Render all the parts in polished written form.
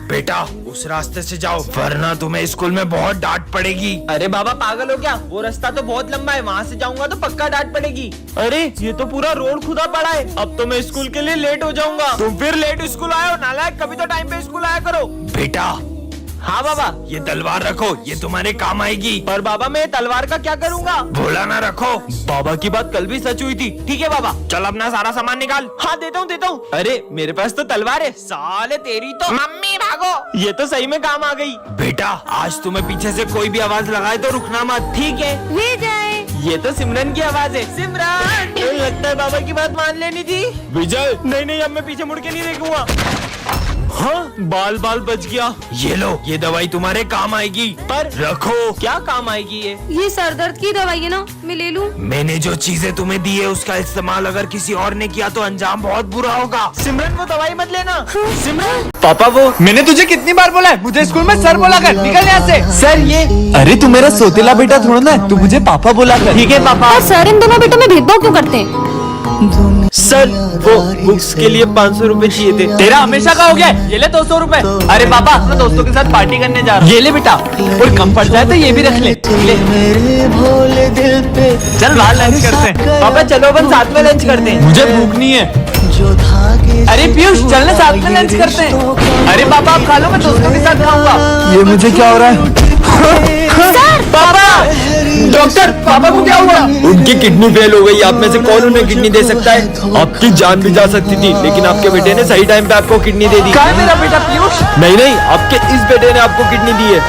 बेटा उस रास्ते से जाओ वरना तुम्हें स्कूल में बहुत डांट पड़ेगी। अरे बाबा पागल हो क्या? वो रास्ता तो बहुत लंबा है, वहाँ से जाऊंगा तो पक्का डांट पड़ेगी। अरे ये तो पूरा रोड खुदा पड़ा है, अब तो मैं स्कूल के लिए लेट हो जाऊंगा। तुम फिर लेट स्कूल आए हो नालायक, कभी तो टाइम पे स्कूल आया करो। बेटा हाँ बाबा। ये तलवार रखो, ये तुम्हारे काम आएगी। पर बाबा मैं तलवार का क्या करूँगा? भोला ना रखो। बाबा की बात कल भी सच हुई थी। ठीक है बाबा। चल अपना सारा सामान निकाल। हाँ देता हूँ। अरे मेरे पास तो तलवार है, साले तेरी तो। मम्मी भागो, ये तो सही में काम आ गई। बेटा आज तुम्हें पीछे से कोई भी आवाज लगाए तो रुकना मत। ठीक है। विजय, ये तो सिमरन की आवाज है। सिमरन, लगता है बाबा की बात मान लेनी थी। विजय नहीं अब मैं पीछे मुड़ के नहीं देखूंगा। हाँ बाल बच गया। ये लो, ये दवाई तुम्हारे काम आएगी। पर रखो। क्या काम आएगी ये सर दर्द की दवाई है ना, मैं ले लूं? मैंने जो चीजें तुम्हें दी है उसका इस्तेमाल अगर किसी और ने किया तो अंजाम बहुत बुरा होगा। सिमरन वो दवाई मत लेना। सिमरन पापा वो मैंने तुझे कितनी बार बोला है मुझे स्कूल में सर बोला कर, निकल यहाँ से। सर ये अरे तू मेरा सोतेला बेटा थोड़ा ना है, तू मुझे पापा बोला कर। ठीक है पापा। और सर इन दोनों बेटों में भेदभाव क्यों करते हैं? सर वो बुक्स के लिए 500 रुपए चाहिए थे। तेरा हमेशा का हो गया है, ये ले 200 रुपए। अरे पापा मैं दोस्तों के साथ पार्टी करने जा रहा हूँ, ये ले बेटा। और कम पड़ जाए तो ये भी रख ले। चल बाहर लंच करते हैं। पापा चलो अपन साथ में लंच करते हैं। मुझे भूख नहीं है। अरे पीयूष चलने साथ में लंच करते हैं। अरे पापा आप खा लो, मैं दोस्तों के साथ खाऊंगा। ये मुझे क्या हो रहा है? पापा डॉक्टर पापा को क्या हुआ? उनकी किडनी फेल हो गई। आप में से कौन उन्हें किडनी दे सकता है? आपकी जान भी जा सकती थी, लेकिन आपके बेटे ने सही टाइम पे आपको किडनी दे दी। कहाँ है मेरा बेटा पीयूष? नहीं आपके इस बेटे ने आपको किडनी दी है।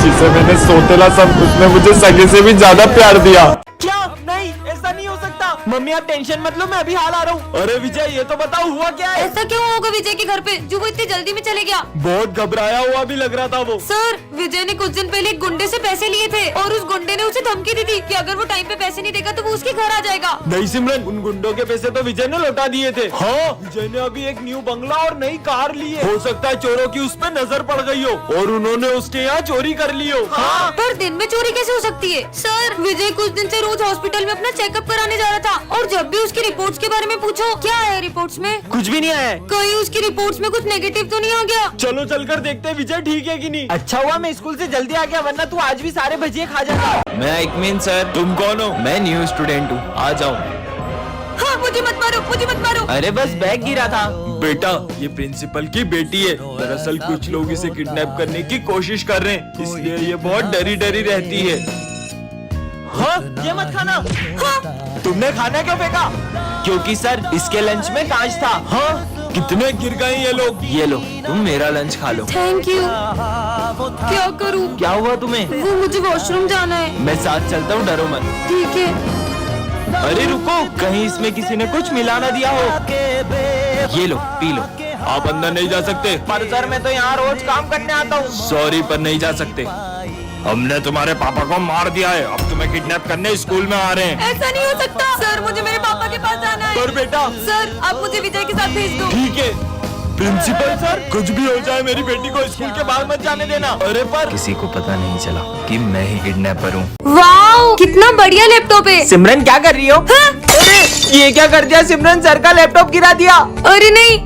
जिसे मैंने सोतेला सब, उसने मुझे सगे से भी ज्यादा प्यार दिया। क्या? नहीं ऐसा नहीं हो सकता। मम्मी आप टेंशन मत लो, मैं अभी हाल आ रहा हूँ। अरे विजय ये तो बताओ हुआ क्या है? ऐसा क्यों होगा विजय के घर पे जो वो इतनी जल्दी में चले गया? बहुत घबराया हुआ भी लग रहा था वो। सर विजय ने कुछ दिन पहले एक गुंडे से पैसे लिए थे और उस गुंडे ने उसे धमकी दी थी कि अगर वो टाइम पे पैसे नहीं देगा तो वो उसके घर आ जाएगा। नहीं सिमरन, उन गुंडों के पैसे तो विजय ने लौटा दिए थे। हाँ विजय ने अभी एक न्यू बंगला और नई कार ली है। हो सकता है चोरों की उस पर नजर पड़ गई हो और उन्होंने उसके यहाँ चोरी कर ली हो। हाँ पर दिन में चोरी कैसे हो सकती है? सर विजय कुछ दिन से रोज हॉस्पिटल में अपना चेकअप कराने जा रहा था और जब भी उसकी रिपोर्ट्स के बारे में पूछो, क्या है रिपोर्ट्स में? कुछ भी नहीं आया है। कहीं उसकी रिपोर्ट्स में कुछ नेगेटिव तो नहीं आ गया? चलो चलकर देखते हैं विजय ठीक है कि नहीं। अच्छा हुआ मैं स्कूल से जल्दी आ गया, वरना तू आज भी सारे भजिए खा जाता। मैं इकमीन सर। तुम कौन हो? मैं न्यू स्टूडेंट हूँ, आ जाओ। हाँ मुझे मत मारो। अरे बस बैग गिरा था। बेटा ये प्रिंसिपल की बेटी है। दरअसल कुछ लोग इसे किडनैप करने की कोशिश कर रहे हैं, इसलिए ये बहुत डरी रहती है। हाँ ये मत खाना। हाँ तुमने खाना क्यों फेंका? क्योंकि सर इसके लंच में कांच था। हाँ कितने गिर गए ये लोग। ये लो तुम मेरा लंच खा लो। Thank you. क्या करूँ? क्या हुआ तुम्हें? वो मुझे वॉशरूम जाना है। मैं साथ चलता हूँ, डरो मत। ठीक है। अरे रुको, कहीं इसमें किसी ने कुछ मिला ना दिया हो। ये लो पी लो। आप अंदर नहीं जा सकते। पर सर मैं तो यहाँ रोज काम करने आता हूँ। सॉरी पर नहीं जा सकते। हमने तुम्हारे पापा को मार दिया है, अब तुम्हें किडनैप करने स्कूल में आ रहे हैं। ऐसा नहीं हो सकता सर, मुझे मेरे पापा के पास जाना है। पर बेटा। सर आप मुझे विजय के साथ भेज दो। ठीक है प्रिंसिपल सर, कुछ भी हो जाए मेरी बेटी को स्कूल के बाहर मत जाने देना। अरे पर किसी को पता नहीं चला कि मैं ही किडनैपर हूँ। वाओ कितना बढ़िया लैपटॉप है। सिमरन क्या कर रही हो? हाँ? अरे ये क्या कर दिया सिमरन, सर का लैपटॉप गिरा दिया। अरे नहीं,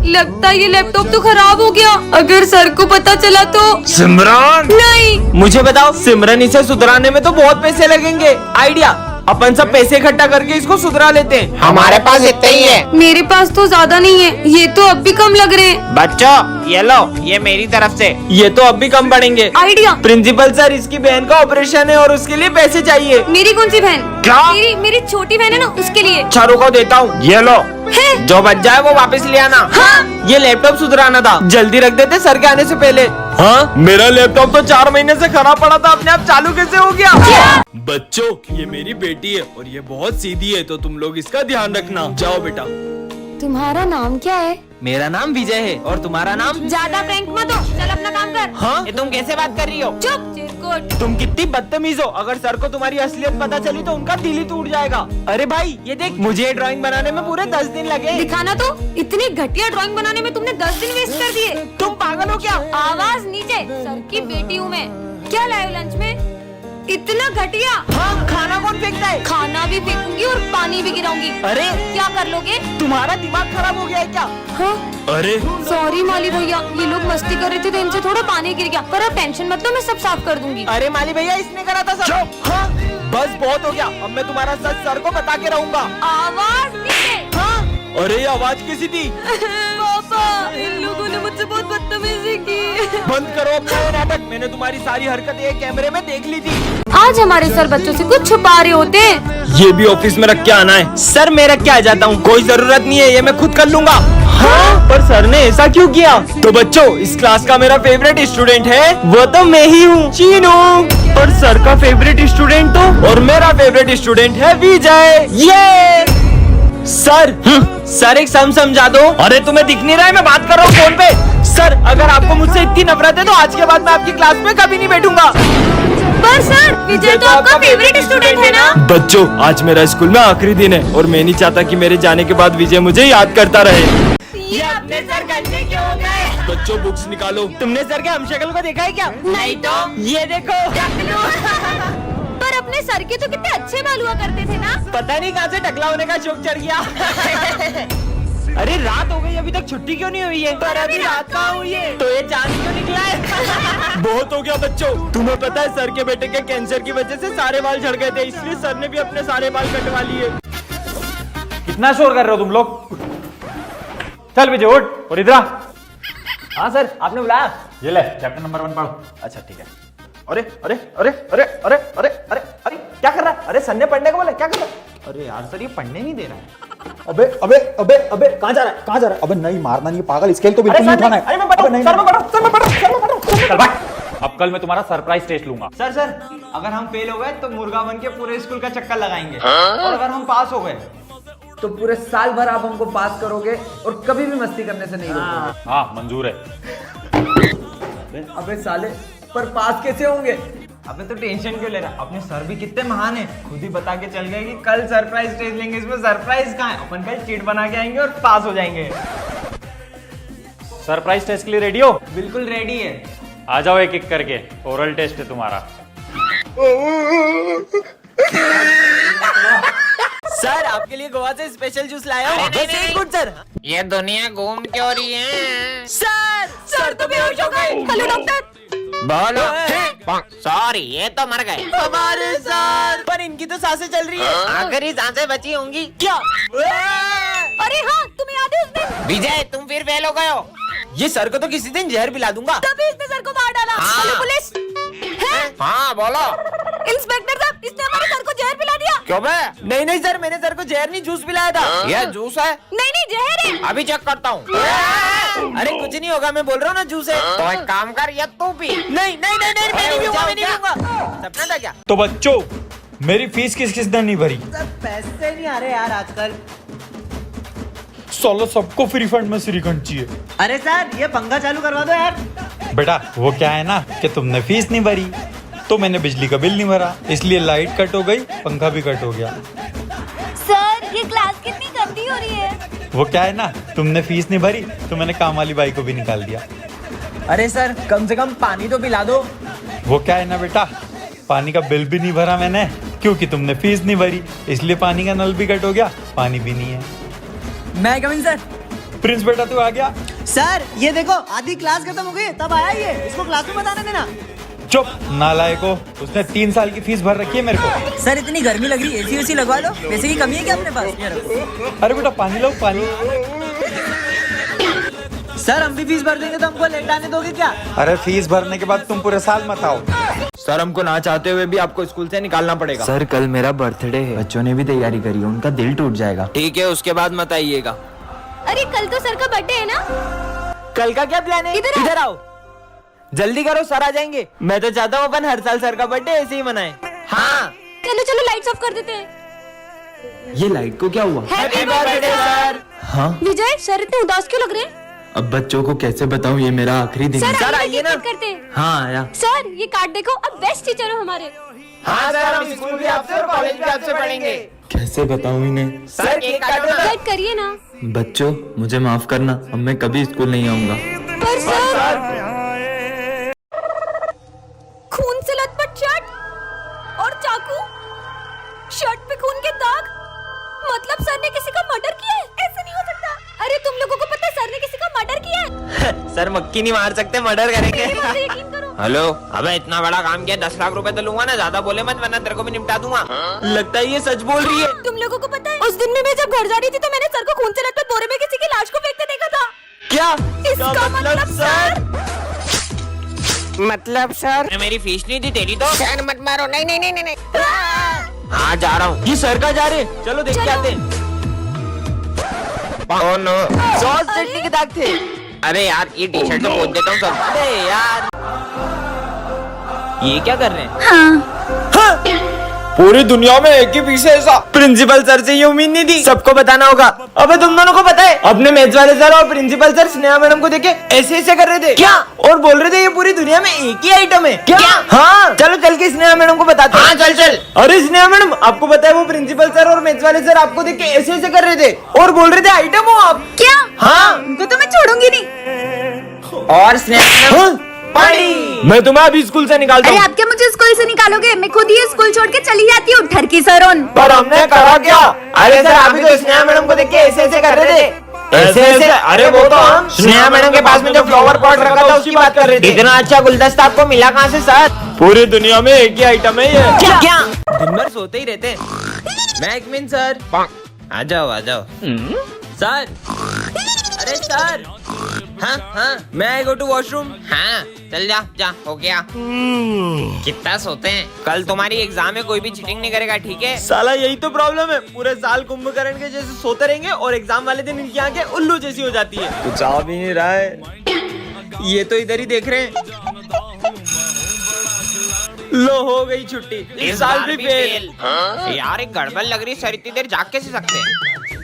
लगता है ये लैपटॉप तो खराब हो गया। अगर सर को पता चला तो? सिमरन नहीं। मुझे बताओ सिमरन, इसे सुधराने में तो बहुत पैसे लगेंगे। आइडिया, अपन सब पैसे इकट्ठा करके इसको सुधरा लेते हैं। हमारे पास इतना ही है। मेरे पास तो ज्यादा नहीं है, ये तो अब भी कम लग रहे हैं। बच्चों ये लो, ये मेरी तरफ से। ये तो अब भी कम पड़ेंगे। आइडिया। प्रिंसिपल सर इसकी बहन का ऑपरेशन है और उसके लिए पैसे चाहिए। मेरी कौन सी बहन? क्या? मेरी छोटी बहन है ना, उसके लिए। चारों को देता हूँ, ये लो। है? जो बच जाए वो वापस ले आना। हाँ। ये लैपटॉप सुधराना था, जल्दी रख देते सर के आने से पहले। हाँ मेरा लैपटॉप तो 4 महीने से खराब पड़ा था, अपने आप चालू कैसे हो गया? बच्चों ये मेरी बेटी है और ये बहुत सीधी है, तो तुम लोग इसका ध्यान रखना। जाओ बेटा। तुम्हारा नाम क्या है? मेरा नाम विजय है और तुम्हारा नाम? ज्यादा प्रैंक मत हो, चल अपना काम कर। हाँ ये तुम कैसे बात कर रही हो? चुप चिरकुट। तुम कितनी बदतमीज हो, अगर सर को तुम्हारी असलियत पता चली तो उनका दिल ही टूट जाएगा। अरे भाई ये देख, मुझे ड्राइंग बनाने में पूरे 10 दिन लगे। दिखाना तो, इतनी घटिया ड्राइंग बनाने में तुमने 10 दिन वेस्ट कर दिए। तुम पागल हो क्या? आवाज नीचे, सर की बेटी हूँ मैं। क्या लाए हो लंच में? इतना घटिया। हाँ, खाना कौन फेंकता है? खाना भी फेंकूंगी और पानी भी गिराऊंगी। अरे क्या कर लोगे? तुम्हारा दिमाग खराब हो गया है क्या? हाँ? अरे सॉरी माली भैया, ये लोग मस्ती कर रहे थे तो इनसे थोड़ा पानी गिर गया, पर आप टेंशन मत लो, मैं सब साफ कर दूंगी। अरे माली भैया, इसने करा था सब। हाँ, बस बहुत हो गया, अब मैं तुम्हारा सच सर को बता के रहूंगा। आवाज नीचे। हाँ, अरे ये आवाज किसी थी? पापा, इन लोगों ने मुझसे बहुत बदतमीजी की। बंद करो अपना ये नाटक। मैंने तुम्हारी सारी हरकतें कैमरे में देख ली थी। आज हमारे सर बच्चों से कुछ छुपा रहे होते। ये भी ऑफिस में रख के आना है। सर मैं रख के आ जाता हूँ, कोई जरूरत नहीं है, ये मैं खुद कर लूंगा। हाँ, पर सर ने ऐसा क्यों किया? तो बच्चों, इस क्लास का मेरा फेवरेट स्टूडेंट है, वो तो मैं ही हूँ, चीनू। और सर का फेवरेट स्टूडेंट तो, और मेरा फेवरेट स्टूडेंट है विजय। ये सर, सर एक सम समझा दो। अरे तुम्हें दिख नहीं रहा है, मैं बात कर रहा हूँ फोन पे। सर, अगर आपको मुझसे इतनी नफरत है तो आज के बाद मैं आपकी क्लास में कभी नहीं बैठूंगा। पर सर, विजय तो आपका फेवरेट स्टूडेंट है ना? बच्चों, आज मेरा स्कूल में आखिरी दिन है और मैं नहीं चाहता कि मेरे जाने के बाद विजय मुझे याद करता रहे। ये अपने सर गंदे क्यों हो गए? बच्चों, बुक्स निकालो। तुमने सर के हम शक्ल को देखा है क्या? नहीं तो। ये देखो। पर अपने सर के तो कितने अच्छे बाल हुआ करते थे ना? पता नहीं कहाँ से टकला होने का शौक चढ़ गया। अरे रात हो गई, अभी तक छुट्टी क्यों नहीं हुई है? पर अभी रात कहाँ हुई है? तो ये चांद क्यों निकला है? बहुत हो गया बच्चों। तुम्हें पता है सर के बेटे के कैंसर की वजह से सारे बाल झड़ गए थे, इसलिए सर ने भी अपने सारे बाल कटवा लिए। कितना शोर कर रहे हो तुम लोग? चल विजय उठ और इधर आ। हाँ सर, आपने बुलाया? ये ले चैप्टर नंबर 1 पढ़। अच्छा ठीक है। अरे अरे अरे अरे अरे अरे अरे अरे क्या कर रहा है? अरे सर ने पढ़ने को बोला, क्या कर रहा है? अरे यार सर, ये पढ़ने नहीं दे रहा है। अबे अबे अबे अबे कहाँ जा रहा है? कहाँ जा रहा है? अबे नहीं, मारना नहीं, पागल, स्केल तो बिल्कुल नहीं उठाना है। अरे मैं पढ़ रहा हूँ, सर मैं पढ़ रहा हूँ, सर मैं पढ़ रहा हूँ, सर मैं पढ़ रहा हूँ। चल भाग। अब कल मैं तुम्हारा सरप्राइज टेस्ट लूंगा। सर सर, अगर हम फेल हो गए तो मुर्गा बन के पूरे स्कूल का चक्कर लगाएंगे, और अगर हम पास हो गए तो पूरे साल भर आप हमको पास करोगे और कभी भी मस्ती करने से नहीं रोकोगे। हाँ मंजूर है। अबे साले, पर पास कैसे होंगे? अबे तो टेंशन क्यों ले रहा? अपने सर भी कितने महान है, खुद ही बता के चल गए कि कल सरप्राइज टेस्ट लेंगे। इसमें सरप्राइज कहाँ है? अपन कल चिट बना के आएंगे और पास हो जाएंगे। सरप्राइज टेस्ट के लिए रेडी हो? बिल्कुल रेडी है। आ जाओ एक एक करके, ओरल टेस्ट है तुम्हारा। सर आपके लिए गोवा से स्पेशल जूस लाया हूँ। अरे नहीं, नहीं। Good sir. ये दुनिया घूम क्यों रही है? सर तो बेहोश हो गए। Hello doctor. बोलो। सॉरी, ये तो मर गए। हमारे सर, पर इनकी तो सांसें चल रही है। आखिरी सांसें बची होंगी। क्या? अरे हाँ, तुम्हें याद है उस दिन? विजय, तुम फिर फेल हो गए हो। ये सर को तो किसी दिन जहर पिला दूंगा। तभी इसने सर को मार डाला। हाँ। Hello police. है? हाँ बोलो। इंस्पेक्टर साहब, इसने हमारे सर को जहर पिला दिया। क्यों बे? नहीं नहीं सर, मैंने सर को जहर नहीं, जूस पिलाया था। ये जूस है? नहीं नहीं, जहर है। अभी चेक करता हूँ। अरे कुछ नहीं होगा, मैं बोल रहा हूँ ना जूस है। तो एक काम कर, ये तू पी। नहीं नहीं नहीं नहीं, मैं नहीं पीऊंगा, मैं नहीं पीऊंगा। सपना था क्या? तो बच्चों, मेरी फीस किसने नहीं भरी? पैसे नहीं आ रहे यार आजकल। साला सबको फ्री फंड में श्रीखंड चाहिए। अरे सर, ये पंखा चालू करवा दो यार। बेटा वो क्या है ना कि तुमने फीस नहीं भरी तो मैंने बिजली का बिल नहीं भरा, इसलिए लाइट कट हो गई, पंखा भी कट हो गया। सर, ये क्लास कितनी गंदी हो रही है। वो क्या है ना, तुमने फीस नहीं भरी तो मैंने काम वाली बाई को भी निकाल दिया। अरे सर, कम से कम पानी तो पिला दो। वो क्या है ना बेटा, पानी का बिल भी नहीं भरा मैंने, क्योंकि तुमने फीस नहीं भरी, इसलिए पानी का नल भी कट हो गया, पानी भी नहीं है। मैं कमिंग सर। प्रिंस बेटा तू आ गया? सर ये देखो, आधी क्लास खत्म हो गई तब आया ये। इसको क्लास में बताने देना। चुप नालायको, उसने 3 साल की फीस भर रखी है मेरे को। सर इतनी गर्मी लग रही है, एसी वेसी लगवा लो। पैसे की कमी है क्या अपने पास? अरे बेटा पानी लो, पानी। सर हम भी फीस भर देंगे तो हमको लेट आने दोगे क्या? अरे फीस भरने के बाद तुम पूरे साल मत आओ। सर हमको ना चाहते हुए भी आपको स्कूल से निकालना पड़ेगा। सर कल मेरा बर्थडे है, बच्चों ने भी तैयारी करी है, उनका दिल टूट जाएगा। ठीक है, उसके बाद मत आइएगा। अरे कल तो सर का बर्थडे है ना? कल का क्या प्लान है? इधर आओ, जल्दी करो, सर आ जाएंगे। मैं तो चाहता हूँ अपन हर साल सर का बर्थडे ऐसे ही मनाएं। हाँ। चलो चलो, लाइट्स ऑफ कर देते हैं। ये लाइट को क्या हुआ? Happy birthday sir. हाँ, विजय, सर इतने उदास क्यों लग रहे हैं? अब बच्चों को कैसे बताऊं, ये मेरा आखिरी दिन है। सर आइए ना। केक कट करते हैं। हाँ आया। सर ये कार्ड देखो, अब बेस्ट टीचर हो हमारे। हाँ सर, हम स्कूल भी आपसे और कॉलेज भी आपसे पढ़ेंगे। कैसे बताऊं इन्हें? सर केक काटो ना। कट करिए ना। बच्चों मुझे माफ करना, अब मैं कभी स्कूल नहीं आऊंगा। पर सर, 哎 खून से लथपथ शर्ट, 哎 खून से लथपथ शर्ट, 哎 खून से लथपथ शर्ट, 哎 खून से लथपथ शर्ट, खून से लथपथ शर्ट, खून से लथपथ शर्ट, खून से लथपथ शर्ट, सर ने किसी का मर्डर किया है? ऐसा नहीं हो सकता। अरे तुम लोगों को पता है सर ने किसी का मर्डर किया है? सर मक्खी नहीं मार सकते, मर्डर करेंगे। मेरी बात पे यकीन करो। हेलो, अबे इतना बड़ा काम किया, 10 लाख रुपए तो लूंगा ना, ज्यादा बोले मत वरना तेरे को भी निपटा दूंगा। लगता है ये सच बोल रही है। तुम लोगों को पता है उस दिन में मैं जब घर जा रही थी तो मैंने सर को खून से लटपट बोरे में किसी की लाश को फेंकते देखा था। क्या इसका मतलब सर मतलब सर मेरी फीस नहीं दी तेरी तो। सर मत मारो, नहीं नहीं नहीं नहीं। हाँ जा रहा हूँ। ये सर का जा रहे, चलो देख के आते हैं। ओह नो, सॉस चटनी के दाग थे। अरे यार ये टी शर्ट तो पोंछ देता हूँ सब। अरे यार ये क्या कर रहे हैं? पूरी दुनिया में एक ही पीस है ऐसा। प्रिंसिपल सर से ये उम्मीद नहीं थी, सबको बताना होगा। अबे तुम दोनों को पता है अपने मैथ्स वाले सर और प्रिंसिपल सर स्नेहा मैडम को देखे ऐसे ऐसे कर रहे थे क्या, और बोल रहे थे ये पूरी दुनिया में एक ही आइटम है क्या? हाँ चलो चल के स्नेहा मैडम को बताते हैं। हाँ चल चल। अरे स्नेहा मैडम आपको पता है वो प्रिंसिपल सर और मैथ्स वाले सर आपको देख के ऐसे ऐसे कर रहे थे और बोल रहे थे आइटम हो आप। क्या? हाँ उनको तो मैं छोड़ूंगी नहीं। और स्नेहा मैडम पढ़ी। मैं तुम्हें अभी स्कूल से निकालता अरे हूँ। आप क्या मुझे स्कूल से निकालोगे? मैं खुद ही स्कूल छोड़ के चली जाती हूँ ठरकी सरोन। पर हमने करा क्या? अरे सर अभी तो स्नेहा मैडम को देख के ऐसे ऐसे कर रहे थे। ऐसे ऐसे? अरे वो तो हम स्नेहा मैडम के पास में जो फ्लावर पॉट रखा था उसकी बात कर रहे थे। इतना अच्छा गुलदस्ता आपको मिला कहाँ से सर? पूरी दुनिया में एक ही आइटम है ये। क्या क्या दिन भर सोते ही रहते। मैं एक मिनट सर। आ जाओ आ जाओ। सर अरे सर। हाँ हाँ मैं आई गो टू वॉशरूम। हाँ चल जा जा, हो गया। कितना सोते हैं? कल तुम्हारी एग्जाम है, कोई भी चीटिंग नहीं करेगा, ठीक है? साला यही तो प्रॉब्लम है, पूरे साल कुंभकर्ण के जैसे सोते रहेंगे और एग्जाम वाले दिन इनकी आंखें उल्लू जैसी हो जाती है। कुछ आ भी नहीं रहा है, ये तो इधर ही देख रहे हैं। लो हो गई छुट्टी, इस साल भी फेल। यार एक गड़बड़ लग रही, सर इतनी देर जाग कैसे सकते हैं?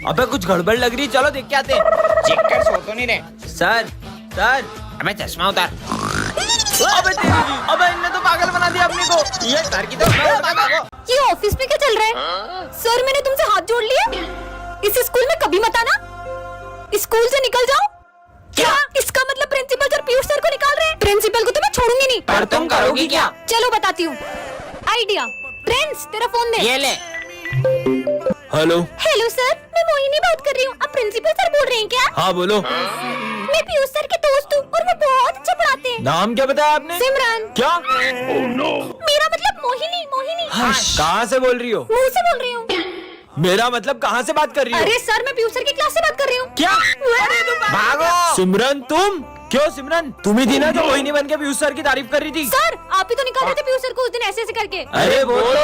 अबे कुछ गड़बड़ लग रही है, चलो देख के आते हैं। चेक कर, सो तो नहीं रहे। सर सर अबे चश्मा उतार। अबे तेरी जी, अबे इनने तो पागल बना दिया अपने को। ये सर की तो ये ऑफिस में क्या चल रहा है? सर मैंने तुमसे हाथ जोड़ लिए, इस स्कूल में कभी मत आना, स्कूल से निकल जाओ। क्या इसका मतलब प्रिंसिपल सर पीयूष सर को निकाल रहे हैं? प्रिंसिपल को तो मैं छोड़ूंगी नहीं। पर तुम करोगी क्या? चलो बताती हूँ आइडिया। प्रिंस तेरा फोन दे। ये ले। हेलो। हेलो सर, मैं मोहिनी बात कर रही हूँ। आप प्रिंसिपल सर बोल रहे हैं क्या? हाँ बोलो। मैं पीयूष सर के दोस्त हूँ और वो बहुत अच्छा पढ़ाते हैं। नाम क्या बताया आपने? सिमरन। क्या? मेरा मतलब मोहिनी। मोहिनी कहाँ से बोल रही हो? मुंह से बोल रही हूँ। मेरा मतलब कहाँ से बात कर रही हो? अरे सर मैं पीयूष सर की क्लास से बात कर रही हूँ। क्या? अरे तुम भागो। सिमरन तुम? क्यों सिमरन, तुम ही थी ना जो मोहिनी बन के पीयूष सर की तारीफ कर रही थी? सर आप ही तो निकाल रहे थे पीयूष सर को उस दिन ऐसे ऐसे करके। अरे बोलो।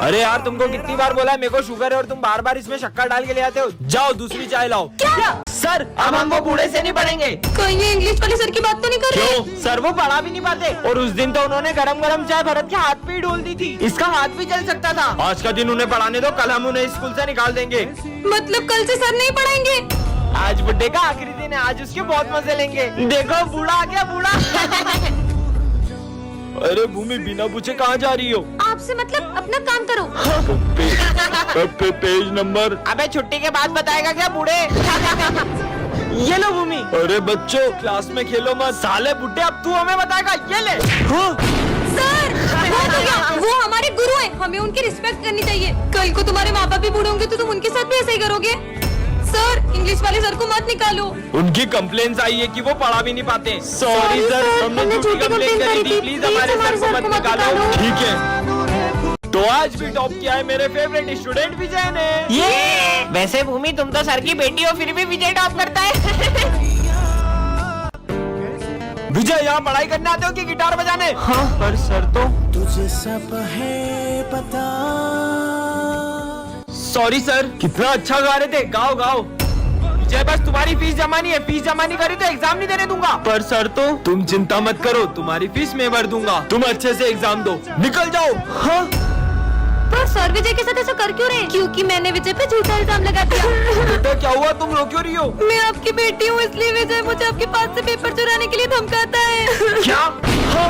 अरे यार तुमको कितनी बार बोला है मेरे को शुगर है और तुम बार बार इसमें शक्कर डाल के ले आते हो। जाओ दूसरी चाय लाओ। क्या? सर अब हम वो बूढ़े से नहीं पढ़ेंगे। कहीं ये इंग्लिश वाले सर की बात तो नहीं कर रहे? क्यों? सर वो पढ़ा भी नहीं पाते और उस दिन तो उन्होंने गरम गरम चाय भरत के हाथ पे ही डोल दी थी, इसका हाथ भी जल सकता था। आज का दिन उन्हें पढ़ाने दो, कल हम उन्हें स्कूल से निकाल देंगे। मतलब कल से सर नहीं पढ़ाएंगे? आज बुड्ढे का आखिरी दिन है, आज उसके बहुत मजे लेंगे। देखो बूढ़ा आ गया बूढ़ा। अरे भूमि बिना पूछे कहाँ जा रही हो? आपसे मतलब अपना काम करो। Page number. अबे छुट्टी के बाद बताएगा क्या बूढ़े? ये लो भूमि। अरे बच्चों क्लास में खेलो मत। साले बुड्ढे अब तू हमें बताएगा, ये ले। सर बहुत हो गया, वो हमारे गुरु हैं, हमें उनकी रिस्पेक्ट करनी चाहिए। कल को तुम्हारे माँ बाप भी बूढ़े होंगे तो तुम उनके साथ भी ऐसा ही करोगे। सर इंग्लिश वाले सर को मत निकालो। उनकी कंप्लेंट्स आई है कि वो पढ़ा भी नहीं पाते। सॉरी सर, हमने झूठी कंप्लेन करी थी, प्लीज हमारे सर को मत निकालो। ठीक है। तो आज भी टॉप किया है मेरे फेवरेट स्टूडेंट विजय ने। ये वैसे भूमि तुम तो सर की बेटी हो, फिर भी विजय टॉप करता है। विजय यहाँ पढ़ाई करने आते हो कि गिटार बजाने? हाँ पर सर तो तुझे सब है पता। सॉरी सर, कितना अच्छा गा रहे थे, गाओ गाओ। विजय बस तुम्हारी फीस जमा नहीं है, फीस जमा नहीं करी तो एग्जाम नहीं देने दूंगा। पर सर तो तुम चिंता मत करो, तुम्हारी फीस मैं भर दूंगा। तुम अच्छे से एग्जाम दो, निकल जाओ। हाँ पर सर विजय के साथ ऐसा कर क्यों रहे? क्योंकि मैंने विजय पे झूठा इल्जाम लगा दिया। बेटा क्या हुआ, तुम रो क्यों रही हो? मैं आपकी बेटी हूँ इसलिए विजय मुझे आपके पास से पेपर चुराने के लिए धमकाता है। क्या? हाँ?